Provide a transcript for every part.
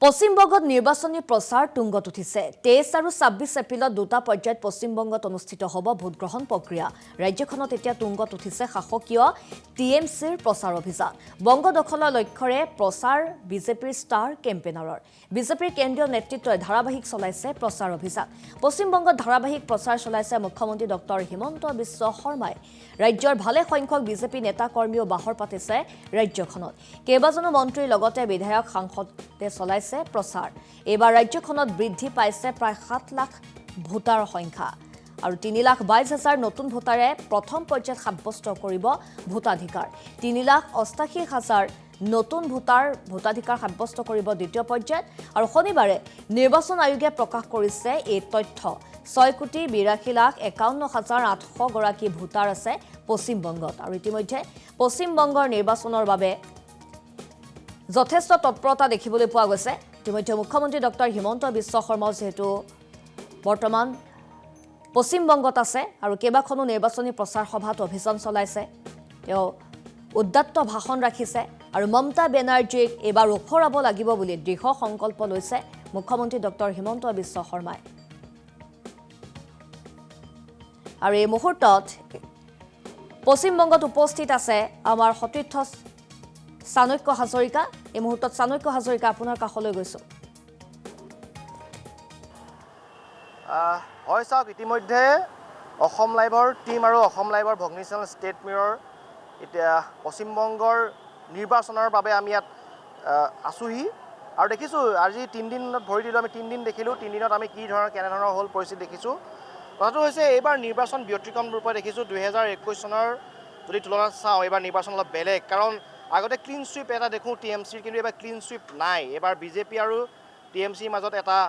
পশ্চিমবংগত নিৰ্বাচনী প্ৰচাৰ তুংগত উঠিছে। 23 আৰু 26 এপ্ৰিলত দুটা পৰ্যায়ত পশ্চিমবংগত অনুষ্ঠিত হ'ব ভোটগ্ৰহণ প্ৰক্ৰিয়া। ৰাজ্যখনত এতিয়া তুংগত উঠিছে শাসকীয় টিএমচিৰ প্ৰচাৰ অভিযান। বংগ দখলৰ লক্ষ্যৰে প্ৰচাৰ বিজেপিৰ ষ্টাৰ কেম্পেইনাৰৰ। বিজেপিৰ কেন্দ্ৰীয় নেতৃত্বই ধাৰাবাহিক চলাইছে প্ৰচাৰ অভিযান। পশ্চিমবংগত ধাৰাবাহিক প্ৰচাৰ চলাইছে মুখ্যমন্ত্ৰী ডক্টৰ হিমন্ত বিশ্ব শৰ্মাই। ৰাজ্যৰ ভালে সংখ্যক বিজেপি নেতা কৰ্মীও বাহৰ পাতিছে ৰাজ্যখনত। কেইবাজনো মন্ত্ৰীৰ লগতে বিধায়ক সাংসদে চলাইছে প্ৰচাৰ। এইবাৰ ৰাজ্যখনত বৃদ্ধি পাইছে প্ৰায় 7 লাখ ভোটাৰৰ সংখ্যা আৰু 3,22,000 নতুন ভোটাৰে প্ৰথম পৰ্যায়ত সাব্যস্ত কৰিব ভোটাধিকাৰ। 3,88,000 নতুন ভোটাধিকাৰ সাব্যস্ত কৰিব দ্বিতীয় পৰ্যায়ত আৰু শনিবাৰে নিৰ্বাচন আয়োগে প্ৰকাশ কৰিছে এই তথ্য। 6,82,51,800 গৰাকী ভোটাৰ আছে পশ্চিমবংগত আৰু ইতিমধ্যে পশ্চিমবংগৰ নিৰ্বাচনৰ বাবে যথেষ্ট তৎপৰতা দেখিবলৈ পোৱা গৈছে। ইতিমধ্যে মুখ্যমন্ত্ৰী ডক্টৰ হিমন্ত বিশ্ব শৰ্মাও যেহেতু বৰ্তমান পশ্চিমবংগত আছে আৰু কেইবাখনো নিৰ্বাচনী প্ৰচাৰ সভাত অভিযান চলাইছে। তেওঁ উদ্দাত্ত ভাষণ ৰাখিছে আৰু মমতা বেনাৰ্জীক এইবাৰ ওফৰাব লাগিব বুলি দৃঢ় সংকল্প লৈছে মুখ্যমন্ত্ৰী ডক্টৰ হিমন্ত বিশ্ব শৰ্মাই। আৰু এই মুহূৰ্তত পশ্চিমবংগত উপস্থিত আছে আমাৰ সতীৰ্থ চাণক্য হাজৰিকা। এই মুহূৰ্তত চাণক্য হাজৰিকা আপোনাৰ কাষলৈ গৈছো। হয় চাওক, ইতিমধ্যে অসম লাইভৰ টিম আৰু অসম লাইভৰ ভগ্নী চেনেল ষ্টেট মিৰৰ এতিয়া পশ্চিমবংগৰ নিৰ্বাচনৰ বাবে আমি ইয়াত আছোহি আৰু দেখিছোঁ আজি 3 দিনত ভৰি দিলোঁ। আমি 3 দিন দেখিলোঁ। 3 দিনত আমি কেনেধৰণৰ হ'ল পৰিস্থিতি দেখিছোঁ। কথাটো হৈছে এইবাৰ নিৰ্বাচন ব্যতিক্ৰম ৰূপে দেখিছোঁ। 2021 চনৰ যদি তুলনাত চাওঁ এইবাৰ নিৰ্বাচন অলপ বেলেগ, কাৰণ আগতে ক্লিন চুইপ এটা দেখোঁ টিএমচিৰ, কিন্তু এইবাৰ ক্লিন চুইপ নাই। এইবাৰ বিজেপি আৰু টিএমচিৰ মাজত এটা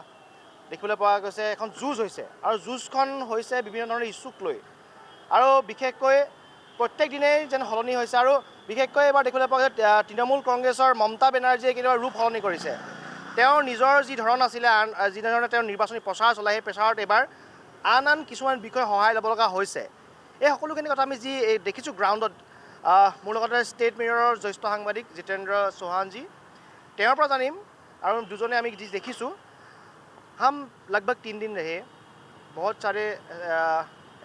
দেখিবলৈ পোৱা গৈছে, এখন যুঁজ হৈছে আৰু যুঁজখন হৈছে বিভিন্ন ধৰণৰ ইছ্যুক লৈ আৰু বিশেষকৈ প্ৰত্যেক দিনেই যেন সলনি হৈছে আৰু বিশেষকৈ এইবাৰ দেখিবলৈ পোৱা গৈছে তৃণমূল কংগ্ৰেছৰ মমতা বেনাৰ্জীয়ে কেতিয়াবা ৰূপ সলনি কৰিছে। তেওঁৰ নিজৰ যি ধৰণ আছিলে, যিধৰণে তেওঁ নিৰ্বাচনী প্ৰচাৰ চলায়, সেই প্ৰচাৰত এইবাৰ আন কিছুমান বিষয় সহায় ল'ব লগা হৈছে। এই সকলোখিনি কথা আমি যি দেখিছোঁ গ্ৰাউণ্ডত, মোৰ লগতে ষ্টেট মেয়ৰৰ জ্যেষ্ঠ সাংবাদিক জিতেন্দ্ৰ চৌহানজী, তেওঁৰ পৰা জানিম। আৰু দুজনে আমি যি দেখিছোঁ, हम लगभग 3 दिन रहे, बहुत सारे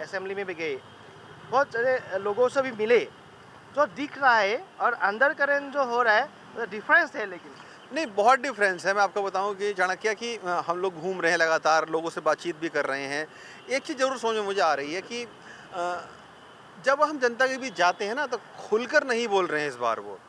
असेंबली में भी गए, बहुत सारे लोगों से भी मिले। जो दिख रहा है और अंडर करेंट जो हो रहा है डिफरेंस है। लेकिन नहीं, बहुत डिफरेंस है। मैं आपको बताऊं कि चाणक्य कि हम लोग घूम रहे हैं, लगातार लोगों से बातचीत भी कर रहे हैं। एक चीज़ ज़रूर समझ में मुझे आ रही है कि जब हम जनता के बीच जाते हैं ना, तो खुलकर नहीं बोल रहे हैं इस बार वो,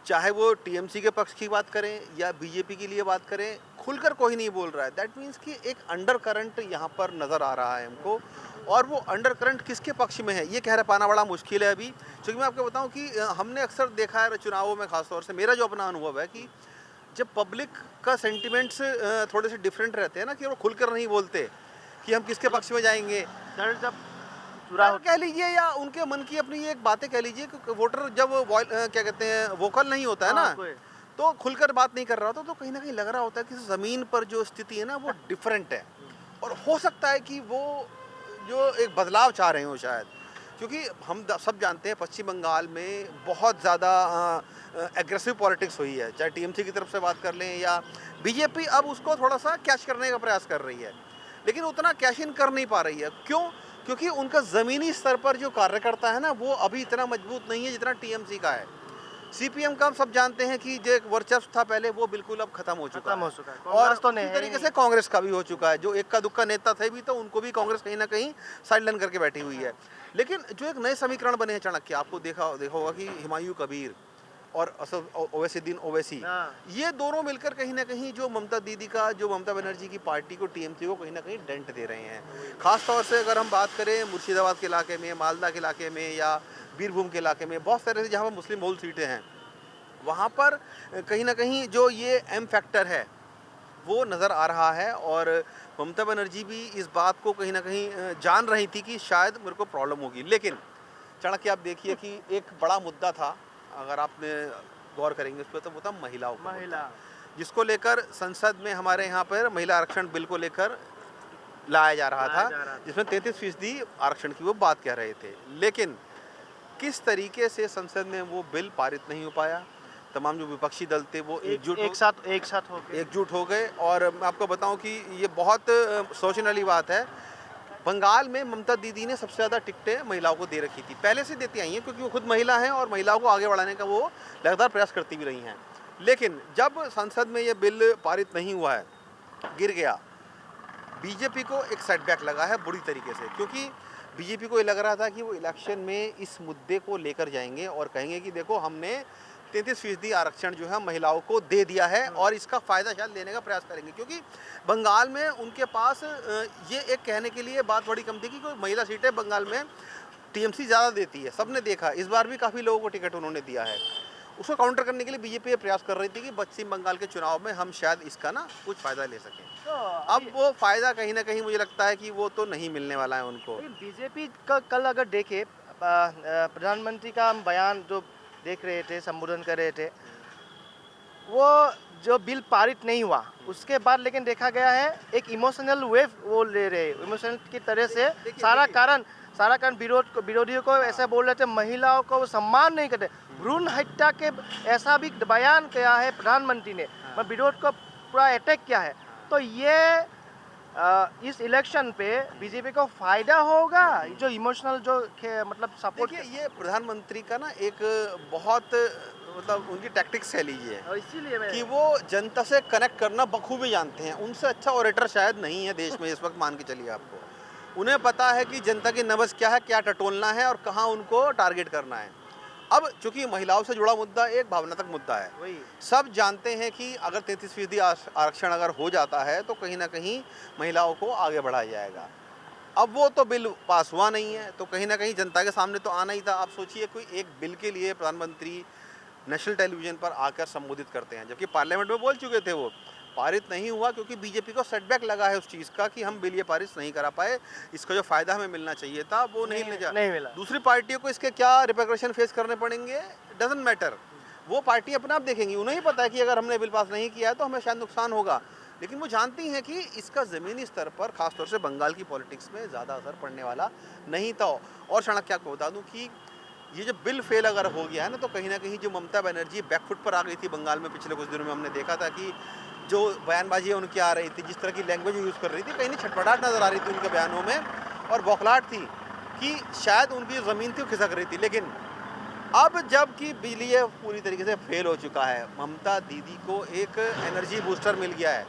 चाहे वो टीएमसी के पक्ष की बात करें या बीजेपी के लिए बात करें, खुलकर कोई नहीं बोल रहा है। दैट मीन्स कि एक अंडर करंट यहाँ पर नज़र आ रहा है हमको, और वो अंडर करंट किसके पक्ष में है ये कह पाना बड़ा मुश्किल है अभी। क्योंकि मैं आपको बताऊं कि हमने अक्सर देखा है चुनावों में, ख़ासतौर से मेरा जो अपना अनुभव है कि जब पब्लिक का सेंटिमेंट्स थोड़े से डिफरेंट रहते हैं ना, कि वो खुलकर नहीं बोलते कि हम किसके पक्ष में जाएंगे, जब कह लीजिए या उनके मन की अपनी एक बातें कह लीजिए कि वोटर जब क्या कहते हैं वोकल नहीं होता है ना, तो खुलकर बात नहीं कर रहा होता, तो कहीं ना कहीं लग रहा होता है कि ज़मीन पर जो स्थिति है ना वो डिफरेंट है। और हो सकता है कि वो जो एक बदलाव चाह रहे हो शायद, क्योंकि हम सब जानते हैं पश्चिम बंगाल में बहुत ज़्यादा एग्रेसिव पॉलिटिक्स हुई है, चाहे टीएमसी की तरफ से बात कर लें या बीजेपी अब उसको थोड़ा सा कैच करने का प्रयास कर रही है, लेकिन उतना कैश इन कर नहीं पा रही है। क्यों? क्योंकि उनका ज़मीनी स्तर पर जो कार्यकर्ता है ना वो अभी इतना मजबूत नहीं है जितना टीएमसी का है। सीपीएम का हम सब जानते हैं कि जो एक वर्चस्व था पहले वो बिल्कुल अब खत्म हो चुका है। और तो इसी तरीके से कांग्रेस का भी हो चुका है। जो इक्का दुक्का नेता थे भी, तो उनको भी कांग्रेस कहीं ना कहीं साइडलाइन करके बैठी हुई है। लेकिन जो एक नए समीकरण बने हैं चाणक्य, आपको देखा होगा कि हुमायूं कबीर और ओवैसी ओवैसी, ये दोनों मिलकर कहीं ना कहीं जो ममता दीदी का, जो ममता बनर्जी की पार्टी को, टीएमसी को कहीं ना कहीं डेंट दे रहे हैं। खास तौर से अगर हम बात करें मुर्शिदाबाद के इलाके में, मालदा के इलाके में या बीरभूम के इलाके में, बहुत सारे जहाँ पर मुस्लिम बहुल सीटें हैं, वहाँ पर कहीं ना कहीं जो ये एम फैक्टर है वो नज़र आ रहा है। और ममता बनर्जी भी इस बात को कहीं ना कहीं जान रही थी कि शायद मेरे को प्रॉब्लम होगी। लेकिन चाणक्य आप देखिए कि एक बड़ा मुद्दा था, अगर आपने गौर करेंगे उस पर, तो वो था महिलाओं का, जिसको लेकर संसद में हमारे यहाँ पर महिला आरक्षण बिल को लेकर लाया जा रहा था, जिसमें 33% आरक्षण की वो बात कह रहे थे। लेकिन किस तरीके से संसद में वो बिल पारित नहीं हो पाया, तमाम जो विपक्षी दल थे वो एक साथ होके एकजुट हो गए। और मैं आपको बताऊं कि ये बहुत सोचने वाली बात है। बंगाल में ममता दीदी ने सबसे ज़्यादा टिकटें महिलाओं को दे रखी थी, पहले से देती आई हैं, क्योंकि वो खुद महिला हैं और महिलाओं को आगे बढ़ाने का वो लगातार प्रयास करती भी रही हैं। लेकिन जब संसद में ये बिल पारित नहीं हुआ है, गिर गया, बीजेपी को एक सेटबैक लगा है बुरी तरीके से, क्योंकि बीजेपी को ये लग रहा था कि वो इलेक्शन में इस मुद्दे को लेकर जाएंगे और कहेंगे कि देखो हमने 33% आरक्षण जो है महिलाओं को दे दिया है और इसका फ़ायदा शायद लेने का प्रयास करेंगे। क्योंकि बंगाल में उनके पास ये एक कहने के लिए बात बड़ी कम थी कि कोई महिला सीटें बंगाल में टीएमसी ज़्यादा देती है, सबने देखा। इस बार भी काफ़ी लोगों को टिकट उन्होंने दिया है। उसको काउंटर करने के लिए बीजेपी ये प्रयास कर रही थी कि पश्चिम बंगाल के चुनाव में हम शायद इसका ना कुछ फ़ायदा ले सकें। तो अब वो फ़ायदा कहीं ना कहीं मुझे लगता है कि वो तो नहीं मिलने वाला है उनको। बीजेपी का कल अगर देखे प्रधानमंत्री का हम बयान जो देख रहे थे, संबोधन कर रहे थे, वो जो बिल पारित नहीं हुआ उसके बाद लेकिन देखा गया है एक इमोशनल वेव वो ले रहे, इमोशनल की तरह से सारा कारण विरोधियों को ऐसा बोल रहे थे, महिलाओं को वो सम्मान नहीं करते, भ्रूण हत्या के ऐसा भी बयान किया है प्रधानमंत्री ने, विरोध को पूरा अटैक किया है। तो ये इस इलेक्शन पे बीजेपी को फायदा होगा, जो इमोशनल जो मतलब सपोर्ट। देखिए ये प्रधानमंत्री का ना एक बहुत मतलब उनकी टैक्टिक्स है लीजिए, और इसीलिए कि वो जनता से कनेक्ट करना बखूबी जानते हैं। उनसे अच्छा ऑरेटर शायद नहीं है देश में इस वक्त, मान के चलिए आपको। उन्हें पता है कि जनता की नब्ज़ क्या है, क्या टटोलना है और कहाँ उनको टारगेट करना है। अब चूंकि महिलाओं से जुड़ा मुद्दा एक भावनात्मक मुद्दा है, वही सब जानते हैं कि अगर 33% आरक्षण अगर हो जाता है तो कहीं ना कहीं महिलाओं को आगे बढ़ाया जाएगा। अब वो तो बिल पास हुआ नहीं है, तो कहीं ना कहीं जनता के सामने तो आना ही था। आप सोचिए कोई एक बिल के लिए प्रधानमंत्री नेशनल टेलीविज़न पर आकर संबोधित करते हैं, जबकि पार्लियामेंट में बोल चुके थे वो, पारित नहीं हुआ क्योंकि बीजेपी को सेटबैक लगा है उस चीज़ का कि हम बिल ये पारित नहीं करा पाए, इसका जो फ़ायदा हमें मिलना चाहिए था वो नहीं मिला। दूसरी पार्टियों को इसके क्या रिपरकशन फेस करने पड़ेंगे, डजंट मैटर। वो पार्टी अपने आप देखेंगी, उन्हें ही पता है कि अगर हमने बिल पास नहीं किया है तो हमें शायद नुकसान होगा। लेकिन वो जानती हैं कि इसका ज़मीनी स्तर पर, खासतौर से बंगाल की पॉलिटिक्स में ज़्यादा असर पड़ने वाला नहीं था। और चाणक्य को बता दूं कि ये जो बिल फेल अगर हो गया है ना, तो कहीं ना कहीं जो ममता बनर्जी बैकफुट पर आ गई थी बंगाल में पिछले कुछ दिनों में, हमने देखा था कि जो बयानबाजी है उनकी आ रही थी, जिस तरह की लैंग्वेज यूज़ कर रही थी, कहीं छटपटाहट नज़र आ रही थी उनके बयानों में और बौखलाहट थी कि शायद उनकी ज़मीन थी वो खिसक रही थी। लेकिन अब जब कि बिजली पूरी तरीके से फेल हो चुका है, ममता दीदी को एक एनर्जी बूस्टर मिल गया है।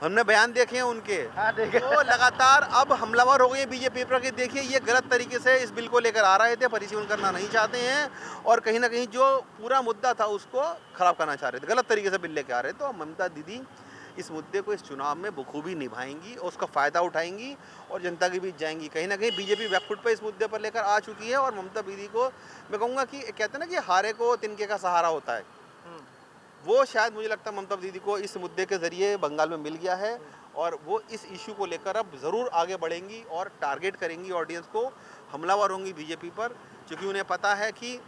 हमने बयान देखे हैं उनके, तो लगातार अब हमलावर हो गए बीजेपी पर कि देखिए ये गलत तरीके से इस बिल को लेकर आ रहे थे, परिशीलन करना नहीं चाहते हैं और कहीं ना कहीं जो पूरा मुद्दा था उसको खराब करना चाह रहे थे, गलत तरीके से बिल लेकर आ रहे थे। तो ममता दीदी इस मुद्दे को इस चुनाव में बखूबी निभाएंगी और उसका फ़ायदा उठाएंगी और जनता के बीच जाएंगी। कहीं ना कहीं बीजेपी बैकफुट पर इस मुद्दे पर लेकर आ चुकी है और ममता दीदी को मैं कहूँगा कि कहते हैं ना कि हारे को तिनके का सहारा होता है, वो शायद मुझे लगता है ममता दीदी को इस मुद्दे के ज़रिए बंगाल में मिल गया है और वो इस इशू को लेकर अब ज़रूर आगे बढ़ेंगी और टारगेट करेंगी ऑडियंस को, हमलावर होंगी बीजेपी पर, क्योंकि उन्हें पता है कि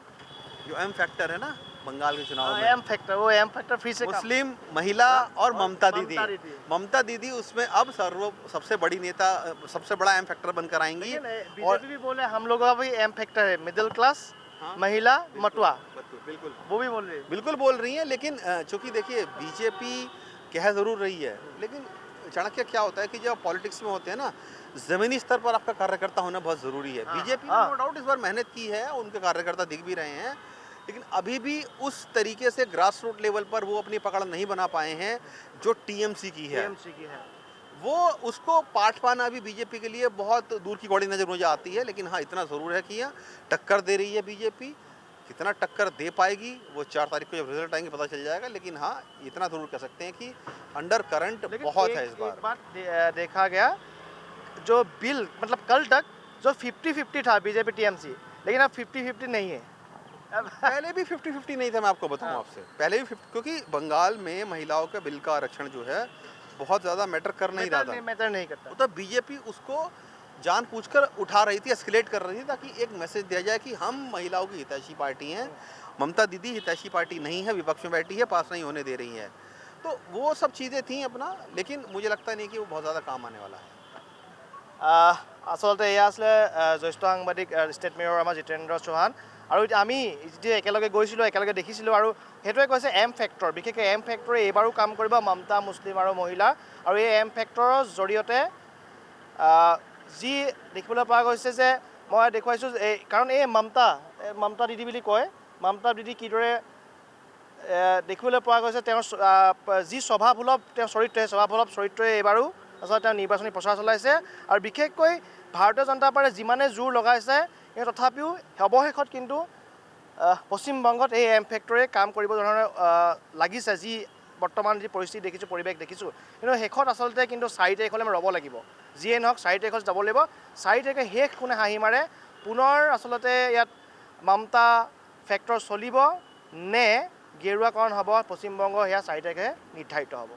जो एम फैक्टर है ना बंगाल के चुनाव में, एम फैक्टर फिर से मुस्लिम, महिला और ममता दीदी उसमें अब सबसे बड़ी नेता, सबसे बड़ा एम फैक्टर बनकर आएंगी। और भी बोले हम लोगों का भी एम फैक्टर है, मिडिल क्लास, महिला, मटुआ, बिल्कुल वो भी बोल रही है, बिल्कुल बोल रही हैं। लेकिन चूंकि देखिए बीजेपी कह ज़रूर रही है, लेकिन चाणक्य क्या होता है कि जब पॉलिटिक्स में होते हैं ना, ज़मीनी स्तर पर आपका कार्यकर्ता होना बहुत ज़रूरी है। बीजेपी ने नो डाउट इस बार मेहनत की है, उनके कार्यकर्ता दिख भी रहे हैं, लेकिन अभी भी उस तरीके से ग्रास रूट लेवल पर वो अपनी पकड़ नहीं बना पाए हैं जो टीएमसी की है। वो उसको पाठ पाना भी बीजेपी के लिए बहुत दूर की कौड़ी नज़र मुझे आती है। लेकिन हाँ, इतना ज़रूर है कि यहाँ टक्कर दे रही है बीजेपी, कितना टक्कर दे पाएगी वो 4 तारीख को जब रिजल्ट आएंगे पता चल जाएगा। लेकिन हाँ, इतना ज़रूर कह सकते हैं कि अंडर करंट बहुत है इस बार। एक बात देखा गया, जो बिल मतलब कल तक जो 50-50 था बीजेपी टीएमसी, लेकिन अब 50-50 नहीं है। पहले भी 50-50 नहीं था, मैं आपको बताऊं आपसे, पहले भी क्योंकि बंगाल में महिलाओं का बिल का आरक्षण जो है बहुत ज़्यादा मैटर कर नहीं रहा था, मैटर नहीं करता। तो बीजेपी उसको जानबूझकर उठा रही थी, एस्केलेट कर रही थी, ताकि एक मैसेज दिया जाए कि हम महिलाओं की हितैषी पार्टी हैं, ममता दीदी हितैषी पार्टी नहीं है, विपक्ष में बैठी है, पास नहीं होने दे रही है। तो वो सब चीज़ें थी अपना, लेकिन मुझे लगता नहीं कि वो बहुत ज़्यादा काम आने वाला है। आसलते एया आसले ज्येष्ठ साংবাদিক स्टेट मेयर आमार जितेंद्र चौहान। আৰু আমি যে একেলগে গৈছিলোঁ একেলগে দেখিছিলোঁ আৰু সেইটোৱে কৈছে এম ফেক্টৰ বিশেষকৈ এম ফেক্টৰে এইবাৰো কাম কৰিব মমতা মুছলিম আৰু মহিলা আৰু এই এম ফেক্টৰৰ জৰিয়তে যি দেখিবলৈ পোৱা গৈছে যে মই দেখুৱাইছোঁ কাৰণ এই মমতা দিদি বুলি কয় মমতা দিদি কিদৰে দেখিবলৈ পোৱা গৈছে তেওঁৰ যি স্বভাৱসুলভ তেওঁৰ চৰিত্ৰ সেই স্বভাৱসুলভ চৰিত্ৰই এইবাৰো আচলতে তেওঁ নিৰ্বাচনী প্ৰচাৰ চলাইছে আৰু বিশেষকৈ ভাৰতীয় জনতা পাৰ্টীয়ে যিমানে জোৰ লগাইছে তথাপিও অৱশেষত কিন্তু পশ্চিমবংগত এই এম ফেক্টৰে কাম কৰিব ধৰণে লাগিছে যি বৰ্তমান যি পৰিস্থিতি দেখিছোঁ পৰিৱেশ দেখিছোঁ কিন্তু শেষত আচলতে কিন্তু 4 তাৰিখলৈ আমি ৰ'ব লাগিব যিয়ে নহওক 4 তাৰিখত যাব লাগিব 4 তাৰিখে শেষ কোনে হাঁহি মাৰে পুনৰ আচলতে ইয়াত মমতা ফেক্টৰ চলিব নে গেৰুৱাকৰণ হ'ব পশ্চিমবংগ সেয়া 4 তাৰিখে নিৰ্ধাৰিত হ'ব